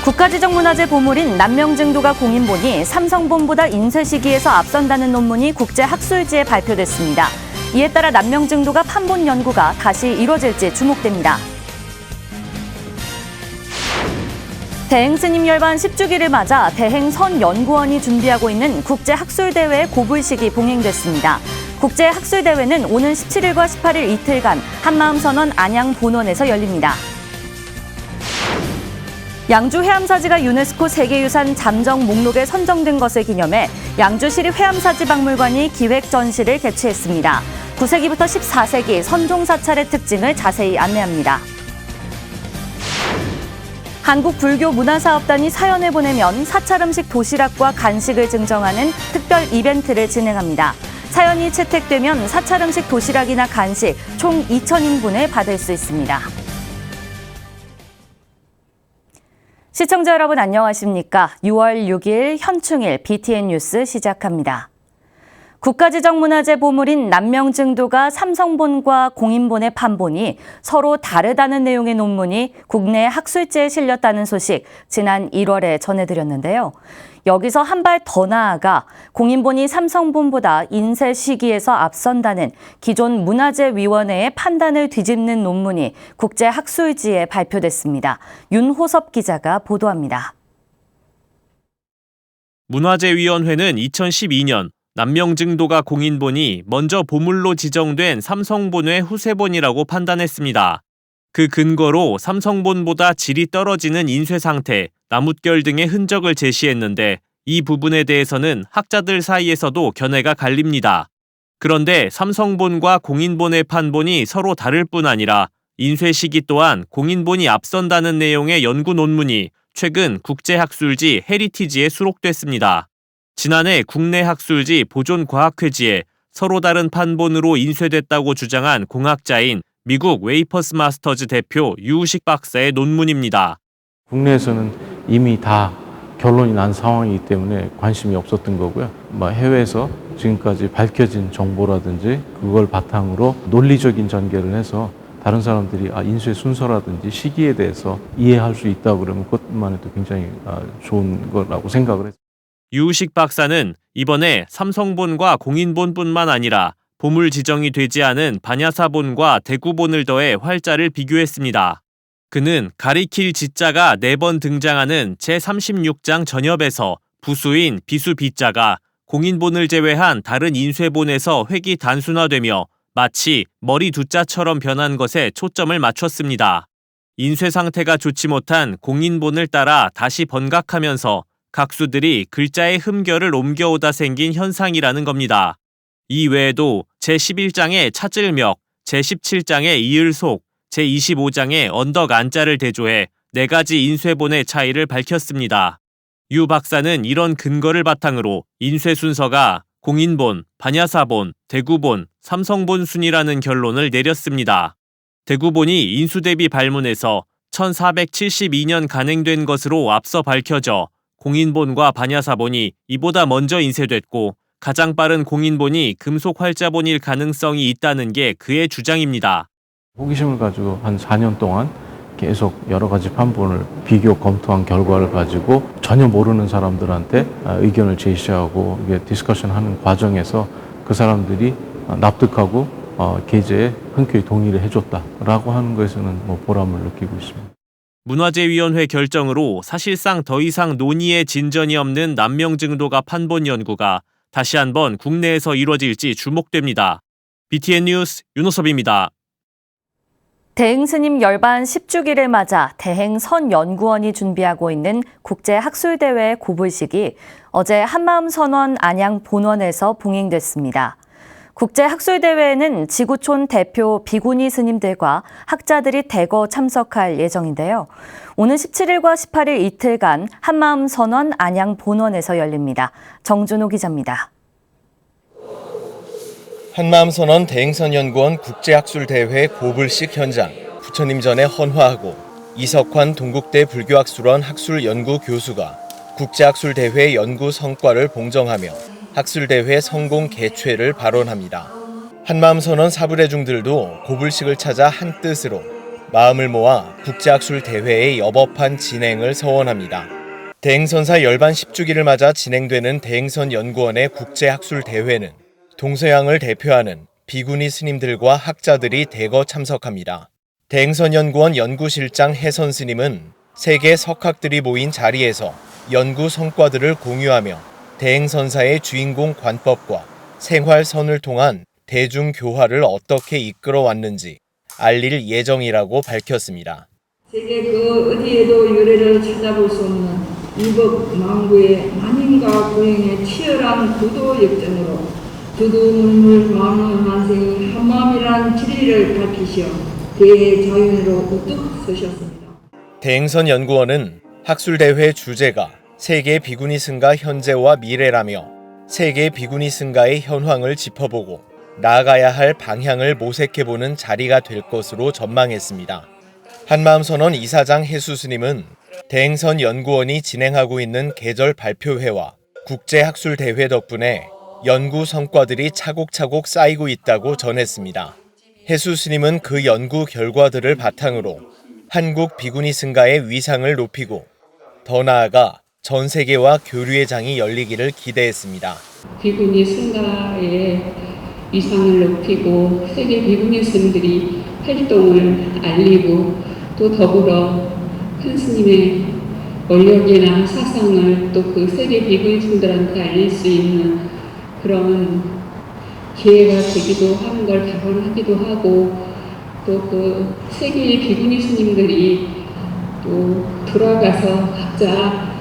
국가지정문화재 보물인 남명증도가 공인본이 삼성본보다 인쇄 시기에서 앞선다는 논문이 국제학술지에 발표됐습니다. 이에 따라 남명증도가 판본 연구가 다시 이뤄질지 주목됩니다. 대행스님 열반 10주기를 맞아 대행선연구원이 준비하고 있는 국제학술대회의 고불식이 봉행됐습니다. 국제학술대회는 오는 17일과 18일 이틀간 한마음선원 안양본원에서 열립니다. 양주 해암사지가 유네스코 세계유산 잠정 목록에 선정된 것을 기념해 양주시립 해암사지박물관이 기획 전시를 개최했습니다. 9세기부터 14세기 선종사찰의 특징을 자세히 안내합니다. 한국불교문화사업단이 사연을 보내면 사찰음식 도시락과 간식을 증정하는 특별 이벤트를 진행합니다. 사연이 채택되면 사찰음식 도시락이나 간식 총 2,000인분을 받을 수 있습니다. 시청자 여러분 안녕하십니까? 6월 6일 현충일 BTN 뉴스 시작합니다. 국가지정문화재 보물인 남명증도가 삼성본과 공인본의 판본이 서로 다르다는 내용의 논문이 국내 학술지에 실렸다는 소식 지난 1월에 전해드렸는데요. 여기서 한 발 더 나아가 공인본이 삼성본보다 인쇄 시기에서 앞선다는 기존 문화재위원회의 판단을 뒤집는 논문이 국제학술지에 발표됐습니다. 윤호섭 기자가 보도합니다. 문화재위원회는 2012년 남명증도가 공인본이 먼저 보물로 지정된 삼성본의 후세본이라고 판단했습니다. 그 근거로 삼성본보다 질이 떨어지는 인쇄 상태, 나뭇결 등의 흔적을 제시했는데 이 부분에 대해서는 학자들 사이에서도 견해가 갈립니다. 그런데 삼성본과 공인본의 판본이 서로 다를 뿐 아니라 인쇄 시기 또한 공인본이 앞선다는 내용의 연구 논문이 최근 국제학술지 헤리티지에 수록됐습니다. 지난해 국내 학술지 보존과학회지에 서로 다른 판본으로 인쇄됐다고 주장한 공학자인 미국 웨이퍼스 마스터즈 대표 유우식 박사의 논문입니다. 국내에서는 이미 다 결론이 난 상황이기 때문에 관심이 없었던 거고요. 해외에서 지금까지 밝혀진 정보라든지 그걸 바탕으로 논리적인 전개를 해서 다른 사람들이 인쇄 순서라든지 시기에 대해서 이해할 수 있다고 그러면 그것만 해도 굉장히 좋은 거라고 생각을 했습니다. 유우식 박사는 이번에 삼성본과 공인본뿐만 아니라 보물 지정이 되지 않은 반야사본과 대구본을 더해 활자를 비교했습니다. 그는 가리킬 지자가 4번 등장하는 제36장 전엽에서 부수인 비수 비자가 공인본을 제외한 다른 인쇄본에서 획이 단순화되며 마치 머리 두자처럼 변한 것에 초점을 맞췄습니다. 인쇄 상태가 좋지 못한 공인본을 따라 다시 번각하면서 각수들이 글자의 흠결을 옮겨오다 생긴 현상이라는 겁니다. 이 외에도 제11장의 차질명, 제17장의 이을속, 제25장의 언덕 안자를 대조해 4가지 인쇄본의 차이를 밝혔습니다. 유 박사는 이런 근거를 바탕으로 인쇄 순서가 공인본, 반야사본, 대구본, 삼성본 순이라는 결론을 내렸습니다. 대구본이 인수대비 발문에서 1472년 간행된 것으로 앞서 밝혀져 공인본과 반야사본이 이보다 먼저 인쇄됐고 가장 빠른 공인본이 금속 활자본일 가능성이 있다는 게 그의 주장입니다. 호기심을 가지고 한 4년 동안 계속 여러 가지 판본을 비교 검토한 결과를 가지고 전혀 모르는 사람들한테 의견을 제시하고 이게 디스커션하는 과정에서 그 사람들이 납득하고 게재에 흔쾌히 동의를 해줬다라고 하는 것에서는 보람을 느끼고 있습니다. 문화재위원회 결정으로 사실상 더 이상 논의에 진전이 없는 남명증도가 판본 연구가 다시 한번 국내에서 이뤄질지 주목됩니다. BTN 뉴스 윤호섭입니다. 대행스님 열반 10주기를 맞아 대행선연구원이 준비하고 있는 국제학술대회 고불식이 어제 한마음선원 안양본원에서 봉행됐습니다. 국제학술대회에는 지구촌 대표 비구니 스님들과 학자들이 대거 참석할 예정인데요. 오는 17일과 18일 이틀간 한마음선원 안양본원에서 열립니다. 정준호 기자입니다. 한마음선원 대행선연구원 국제학술대회 고불식 현장, 부처님 전에 헌화하고 이석환 동국대 불교학술원 학술연구 교수가 국제학술대회 연구 성과를 봉정하며 학술대회 성공 개최를 발언합니다. 한마음선원 사부대중들도 고불식을 찾아 한 뜻으로 마음을 모아 국제학술 대회의 여법한 진행을 서원합니다. 대행선사 열반 10주기를 맞아 진행되는 대행선 연구원의 국제학술 대회는 동서양을 대표하는 비구니 스님들과 학자들이 대거 참석합니다. 대행선 연구원 연구실장 해선 스님은 세계 석학들이 모인 자리에서 연구 성과들을 공유하며 대행선사의 주인공 관법과 생활선을 통한 대중교화를 어떻게 이끌어왔는지 알릴 예정이라고 밝혔습니다. 세계 그 어디에도 유래를 찾아볼 수 없는 일법 망부의 만인과 고행의 치열한 구도 역전으로 두두물물 많은 만생이 한마음이란 진리를 밝히시어 대자연으로 우뚝 서셨습니다. 대행선 연구원은 학술대회 주제가 세계 비구니 승가 현재와 미래라며 세계 비구니 승가의 현황을 짚어보고 나아가야 할 방향을 모색해보는 자리가 될 것으로 전망했습니다. 한마음선언 이사장 해수 스님은 대행선 연구원이 진행하고 있는 계절 발표회와 국제학술대회 덕분에 연구 성과들이 차곡차곡 쌓이고 있다고 전했습니다. 해수 스님은 그 연구 결과들을 바탕으로 한국 비구니 승가의 위상을 높이고 더 나아가 전 세계와 교류의 장이 열리기를 기대했습니다. 비구니 승가의 위상을 높이고 세계 비구니 스님들이 활동을 알리고 또 더불어 큰 스님의 원력이나 사상을 또 그 세계 비구니 스님들한테 알릴 수 있는 그런 기회가 되기도 하는 걸 각오하기도 하고 또 그 세계의 비구니 스님들이 또 돌아가서 각자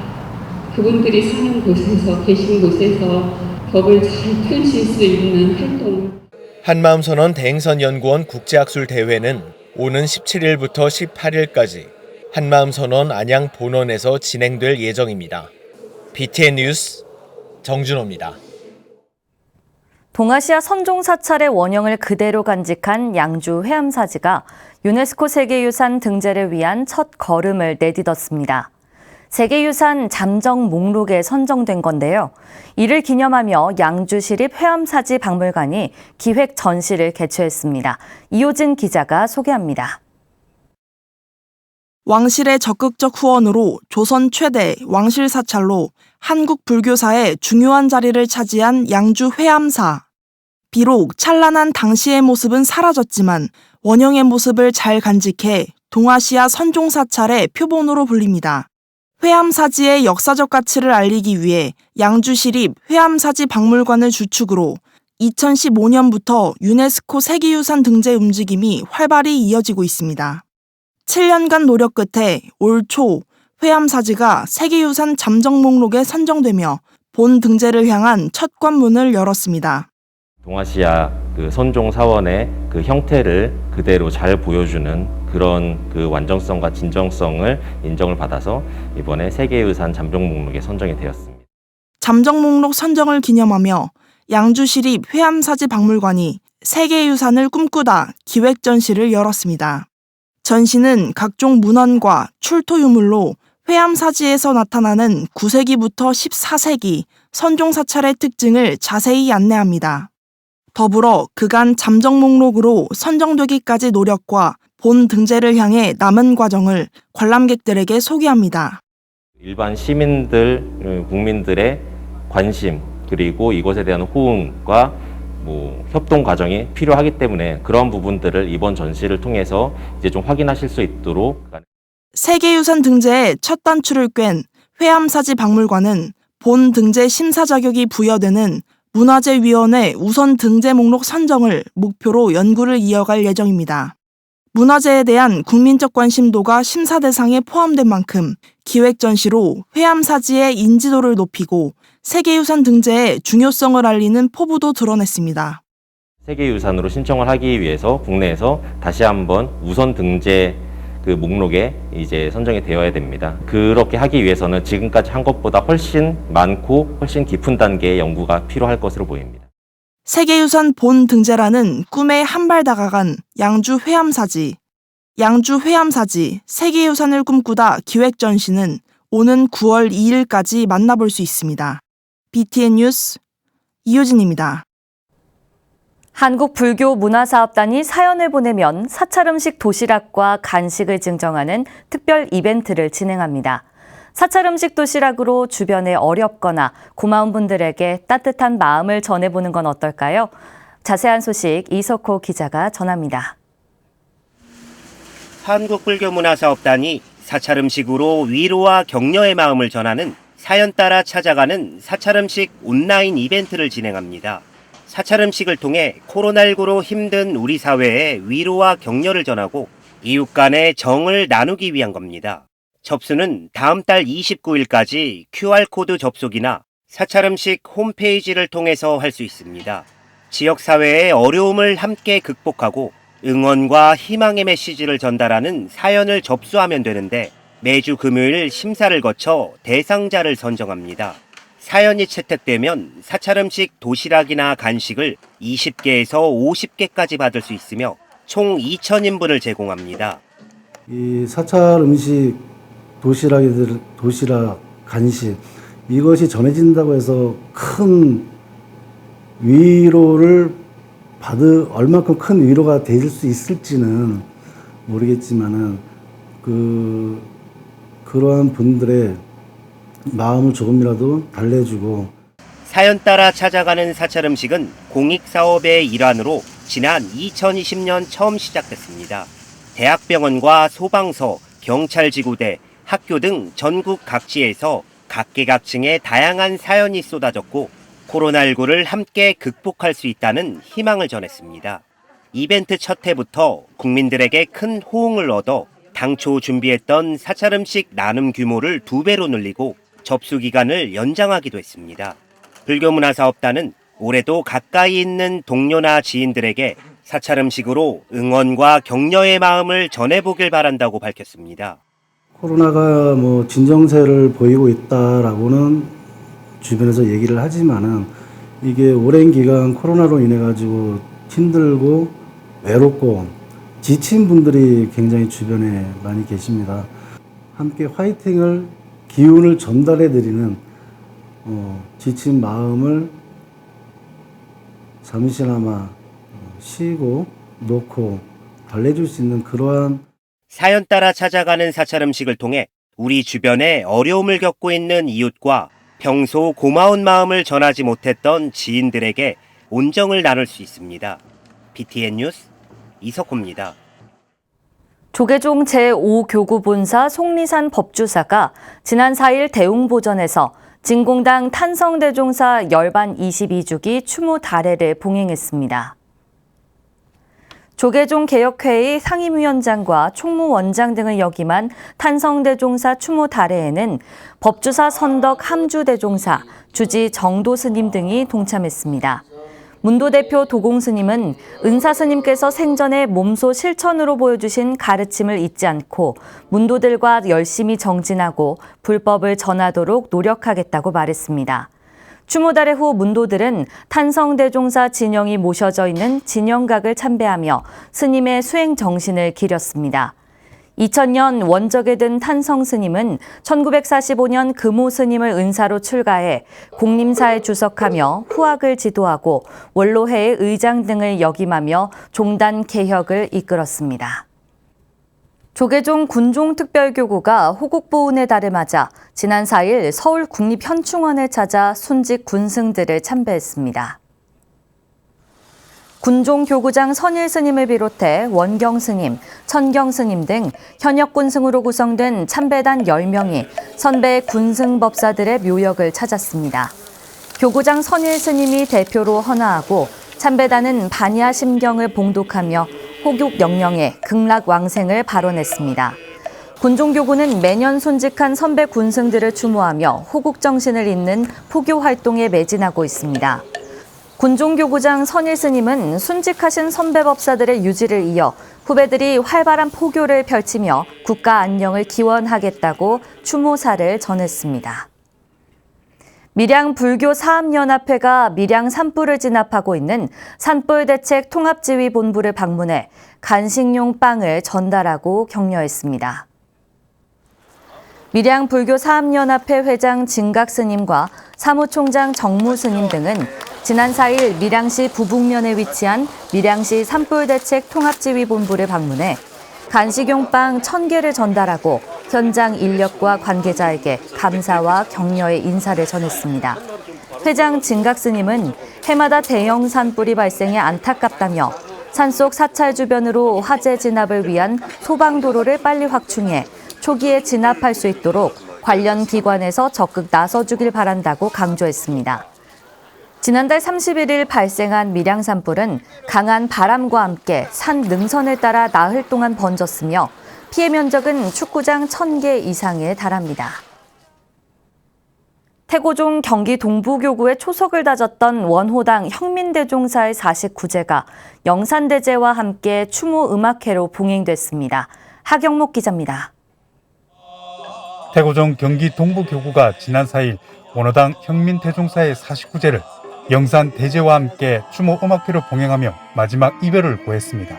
그분들이 사는 곳에서 계신 곳에서 법을 잘 펼칠 수 있는 활동을 한마음선언 대행선 연구원 국제학술 대회는 오는 17일부터 18일까지 한마음선언 안양 본원에서 진행될 예정입니다. BTN 뉴스 정준호입니다. 동아시아 선종 사찰의 원형을 그대로 간직한 양주 회암사지가 유네스코 세계유산 등재를 위한 첫 걸음을 내딛었습니다. 세계유산 잠정 목록에 선정된 건데요. 이를 기념하며 양주시립 회암사지 박물관이 기획 전시를 개최했습니다. 이호진 기자가 소개합니다. 왕실의 적극적 후원으로 조선 최대 왕실 사찰로 한국 불교사의 중요한 자리를 차지한 양주 회암사. 비록 찬란한 당시의 모습은 사라졌지만 원형의 모습을 잘 간직해 동아시아 선종 사찰의 표본으로 불립니다. 회암사지의 역사적 가치를 알리기 위해 양주시립 회암사지 박물관을 주축으로 2015년부터 유네스코 세계유산 등재 움직임이 활발히 이어지고 있습니다. 7년간 노력 끝에 올 초 회암사지가 세계유산 잠정 목록에 선정되며 본 등재를 향한 첫 관문을 열었습니다. 동아시아 선종 사원의 그 형태를 그대로 잘 보여주는 그런 그 완전성과 진정성을 인정을 받아서 이번에 세계유산 잠정 목록에 선정이 되었습니다. 잠정 목록 선정을 기념하며 양주시립 회암사지 박물관이 세계유산을 꿈꾸다 기획 전시를 열었습니다. 전시는 각종 문헌과 출토 유물로 회암사지에서 나타나는 9세기부터 14세기 선종 사찰의 특징을 자세히 안내합니다. 더불어 그간 잠정 목록으로 선정되기까지 노력과 본 등재를 향해 남은 과정을 관람객들에게 소개합니다. 일반 시민들, 국민들의 관심 그리고 이것에 대한 호응과 협동 과정이 필요하기 때문에 그런 부분들을 이번 전시를 통해서 이제 좀 확인하실 수 있도록. 세계유산 등재의 첫 단추를 꿰는 회암사지 박물관은 본 등재 심사 자격이 부여되는 문화재위원회 우선 등재 목록 선정을 목표로 연구를 이어갈 예정입니다. 문화재에 대한 국민적 관심도가 심사 대상에 포함된 만큼 기획 전시로 회암사지의 인지도를 높이고 세계유산 등재의 중요성을 알리는 포부도 드러냈습니다. 세계유산으로 신청을 하기 위해서 국내에서 다시 한번 우선 등재 그 목록에 이제 선정이 되어야 됩니다. 그렇게 하기 위해서는 지금까지 한 것보다 훨씬 많고 훨씬 깊은 단계의 연구가 필요할 것으로 보입니다. 세계유산 본 등재라는 꿈에 한 발 다가간 양주 회암사지. 양주 회암사지 세계유산을 꿈꾸다 기획 전시는 오는 9월 2일까지 만나볼 수 있습니다. BTN 뉴스 이효진입니다. 한국불교문화사업단이 사연을 보내면 사찰 음식 도시락과 간식을 증정하는 특별 이벤트를 진행합니다. 사찰 음식 도시락으로 주변에 어렵거나 고마운 분들에게 따뜻한 마음을 전해보는 건 어떨까요? 자세한 소식 이석호 기자가 전합니다. 한국불교문화사업단이 사찰 음식으로 위로와 격려의 마음을 전하는 사연 따라 찾아가는 사찰 음식 온라인 이벤트를 진행합니다. 사찰 음식을 통해 코로나19로 힘든 우리 사회에 위로와 격려를 전하고 이웃 간의 정을 나누기 위한 겁니다. 접수는 다음 달 29일까지 QR코드 접속이나 사찰 음식 홈페이지를 통해서 할 수 있습니다. 지역사회의 어려움을 함께 극복하고 응원과 희망의 메시지를 전달하는 사연을 접수하면 되는데 매주 금요일 심사를 거쳐 대상자를 선정합니다. 사연이 채택되면 사찰 음식 도시락이나 간식을 20개에서 50개까지 받을 수 있으며 총 2,000인분을 제공합니다. 이 사찰 음식 도시락, 간식 이것이 전해진다고 해서 큰 위로를 얼마큼 큰 위로가 될 수 있을지는 모르겠지만은 그러한 분들의 마음을 조금이라도 달래주고. 사연 따라 찾아가는 사찰 음식은 공익사업의 일환으로 지난 2020년 처음 시작됐습니다. 대학병원과 소방서, 경찰지구대, 학교 등 전국 각지에서 각계각층의 다양한 사연이 쏟아졌고 코로나19를 함께 극복할 수 있다는 희망을 전했습니다. 이벤트 첫 해부터 국민들에게 큰 호응을 얻어 당초 준비했던 사찰 음식 나눔 규모를 2배로 늘리고 접수 기간을 연장하기도 했습니다. 불교문화사업단은 올해도 가까이 있는 동료나 지인들에게 사찰 음식으로 응원과 격려의 마음을 전해보길 바란다고 밝혔습니다. 코로나가 진정세를 보이고 있다라고는 주변에서 얘기를 하지만은 이게 오랜 기간 코로나로 인해 가지고 힘들고 외롭고 지친 분들이 굉장히 주변에 많이 계십니다. 함께 화이팅을 기운을 전달해 드리는 지친 마음을 잠시나마 쉬고 놓고 달래줄 수 있는 그러한 사연 따라 찾아가는 사찰 음식을 통해 우리 주변에 어려움을 겪고 있는 이웃과 평소 고마운 마음을 전하지 못했던 지인들에게 온정을 나눌 수 있습니다. BTN 뉴스 이석호입니다. 조계종 제5교구 본사 속리산 법주사가 지난 4일 대웅보전에서 진공당 탄성대종사 열반 22주기 추모 다례를 봉행했습니다. 조계종 개혁회의 상임위원장과 총무원장 등을 역임한 탄성대종사 추모 다례에는 법주사 선덕 함주대종사, 주지 정도스님 등이 동참했습니다. 문도 대표 도공스님은 은사스님께서 생전에 몸소 실천으로 보여주신 가르침을 잊지 않고 문도들과 열심히 정진하고 불법을 전하도록 노력하겠다고 말했습니다. 추모다례 후 문도들은 탄성대종사 진영이 모셔져 있는 진영각을 참배하며 스님의 수행 정신을 기렸습니다. 2000년 원적에 든 탄성스님은 1945년 금오스님을 은사로 출가해 공림사에 주석하며 후학을 지도하고 원로회의 의장 등을 역임하며 종단 개혁을 이끌었습니다. 조계종 군종특별교구가 호국보훈의 달을 맞아 지난 4일 서울 국립현충원을 찾아 순직 군승들을 참배했습니다. 군종교구장 선일스님을 비롯해 원경스님, 천경스님 등 현역 군승으로 구성된 참배단 10명이 선배 군승법사들의 묘역을 찾았습니다. 교구장 선일스님이 대표로 헌화하고 참배단은 반야 심경을 봉독하며 호국 영령의 극락왕생을 발언했습니다. 군종교구는 매년 순직한 선배 군승들을 추모하며 호국 정신을 잇는 포교 활동에 매진하고 있습니다. 군종교구장 선일스님은 순직하신 선배법사들의 유지를 이어 후배들이 활발한 포교를 펼치며 국가 안녕을 기원하겠다고 추모사를 전했습니다. 밀양불교사업연합회가 밀양 산불을 진압하고 있는 산불대책 통합지휘본부를 방문해 간식용 빵을 전달하고 격려했습니다. 밀양불교사업연합회 회장 진각스님과 사무총장 정무스님 등은 지난 4일 밀양시 부북면에 위치한 밀양시 산불대책 통합지휘본부를 방문해 간식용빵 1,000개를 전달하고 현장 인력과 관계자에게 감사와 격려의 인사를 전했습니다. 회장 진각 스님은 해마다 대형 산불이 발생해 안타깝다며 산속 사찰 주변으로 화재 진압을 위한 소방도로를 빨리 확충해 초기에 진압할 수 있도록 관련 기관에서 적극 나서주길 바란다고 강조했습니다. 지난달 31일 발생한 밀양 산불은 강한 바람과 함께 산 능선을 따라 나흘 동안 번졌으며 피해 면적은 축구장 1,000개 이상에 달합니다. 태고종 경기 동부교구에 초석을 다졌던 원호당 혁민대종사의 49제가 영산대제와 함께 추모 음악회로 봉행됐습니다. 하경목 기자입니다. 태고종 경기 동부교구가 지난 4일 원호당 혁민대종사의 49제를 영산대제와 함께 추모 음악회로 봉행하며 마지막 이별을 고했습니다.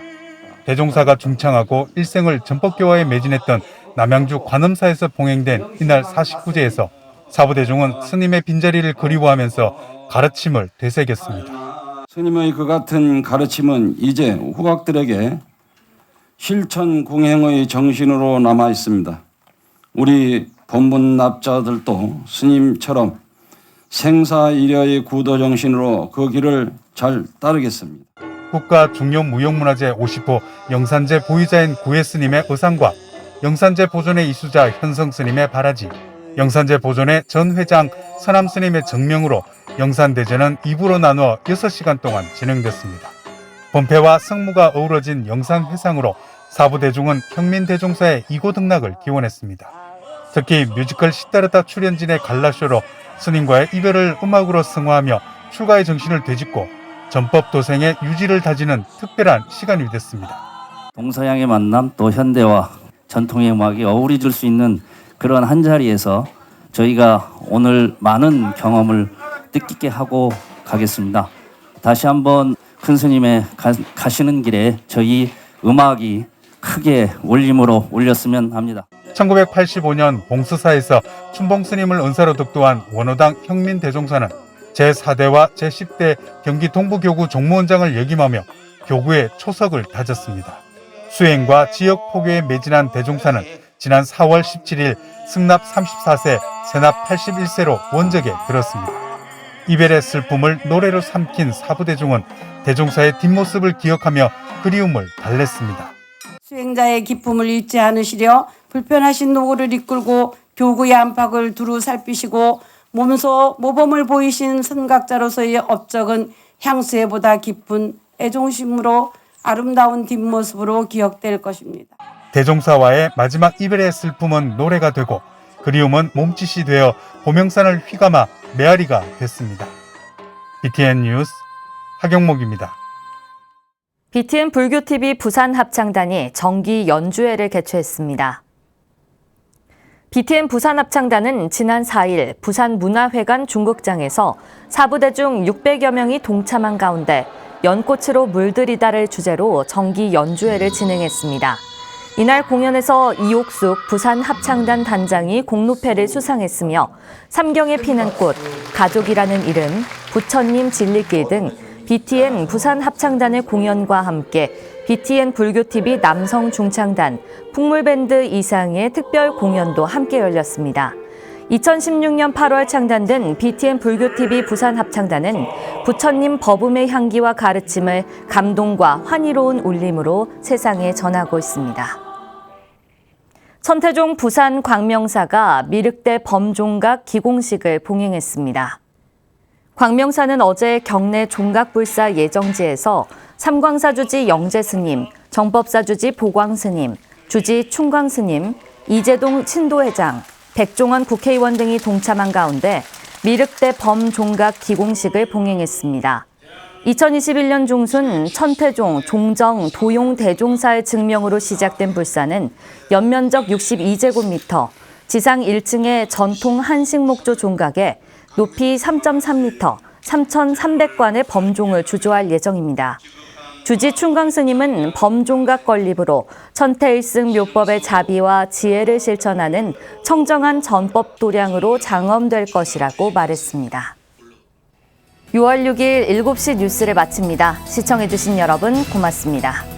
대종사가 중창하고 일생을 전법교화에 매진했던 남양주 관음사에서 봉행된 이날 49제에서 사부대종은 스님의 빈자리를 그리워하면서 가르침을 되새겼습니다. 스님의 그 같은 가르침은 이제 후각들에게 실천 공행의 정신으로 남아 있습니다. 우리 본문납자들도 스님처럼 생사일여의 구도 정신으로 그 길을 잘 따르겠습니다. 국가 중요무형문화재 50호 영산제 보유자인 구혜 스님의 의상과 영산제 보존의 이수자 현성 스님의 바라지, 영산제 보존의 전 회장 서남 스님의 정명으로 영산대제는 2부로 나누어 6시간 동안 진행됐습니다. 본패와 성무가 어우러진 영산회상으로 사부대중은 혁민대종사의 2고 등락을 기원했습니다. 특히 뮤지컬 시다르타 출연진의 갈라쇼로 스님과의 이별을 음악으로 승화하며 출가의 정신을 되짚고 전법 도생의 유지를 다지는 특별한 시간이 됐습니다. 동서양의 만남 또 현대와 전통의 음악이 어우러질 수 있는 그런 한 자리에서 저희가 오늘 많은 경험을 뜻깊게 하고 가겠습니다. 다시 한번 큰 스님의 가시는 길에 저희 음악이 크게 울림으로 울렸으면 합니다. 1985년 봉수사에서 춘봉스님을 은사로 득도한 원호당 혁민대종사는 제4대와 제10대 경기 동부교구 종무원장을 역임하며 교구의 초석을 다졌습니다. 수행과 지역 포교에 매진한 대종사는 지난 4월 17일 승납 34세, 세납 81세로 원적에 들었습니다. 이별의 슬픔을 노래로 삼킨 사부대중은 대종사의 뒷모습을 기억하며 그리움을 달랬습니다. 수행자의 기쁨을 잊지 않으시려 불편하신 노고를 이끌고 교구의 안팎을 두루 살피시고 몸소 모범을 보이신 선각자로서의 업적은 향수에보다 깊은 애종심으로 아름다운 뒷모습으로 기억될 것입니다. 대종사와의 마지막 이별의 슬픔은 노래가 되고 그리움은 몸짓이 되어 보명산을 휘감아 메아리가 됐습니다. BTN 뉴스 하경목입니다. BTN 불교TV 부산 합창단이 정기 연주회를 개최했습니다. BTN 부산 합창단은 지난 4일 부산문화회관 중극장에서 사부대중 600여 명이 동참한 가운데 연꽃으로 물들이다를 주제로 정기 연주회를 진행했습니다. 이날 공연에서 이옥숙 부산 합창단 단장이 공로패를 수상했으며 삼경에 피는 꽃, 가족이라는 이름, 부처님 진리길 등 BTN 부산 합창단의 공연과 함께 BTN 불교TV 남성 중창단, 풍물밴드 이상의 특별 공연도 함께 열렸습니다. 2016년 8월 창단된 BTN 불교TV 부산 합창단은 부처님 법음의 향기와 가르침을 감동과 환희로운 울림으로 세상에 전하고 있습니다. 선태종 부산 광명사가 미륵대 범종각 기공식을 봉행했습니다. 광명사는 어제 경내 종각불사 예정지에서 삼광사주지 영재스님, 정법사주지 보광스님, 주지 충광스님, 이재동 친도회장, 백종원 국회의원 등이 동참한 가운데 미륵대 범종각 기공식을 봉행했습니다. 2021년 중순 천태종, 종정, 도용 대종사의 증명으로 시작된 불사는 연면적 62제곱미터, 지상 1층의 전통 한식목조 종각에 높이 3.3m, 3,300관의 범종을 주조할 예정입니다. 주지 충광스님은 범종각 건립으로 천태일승 묘법의 자비와 지혜를 실천하는 청정한 전법 도량으로 장엄될 것이라고 말했습니다. 6월 6일 7시 뉴스를 마칩니다. 시청해주신 여러분 고맙습니다.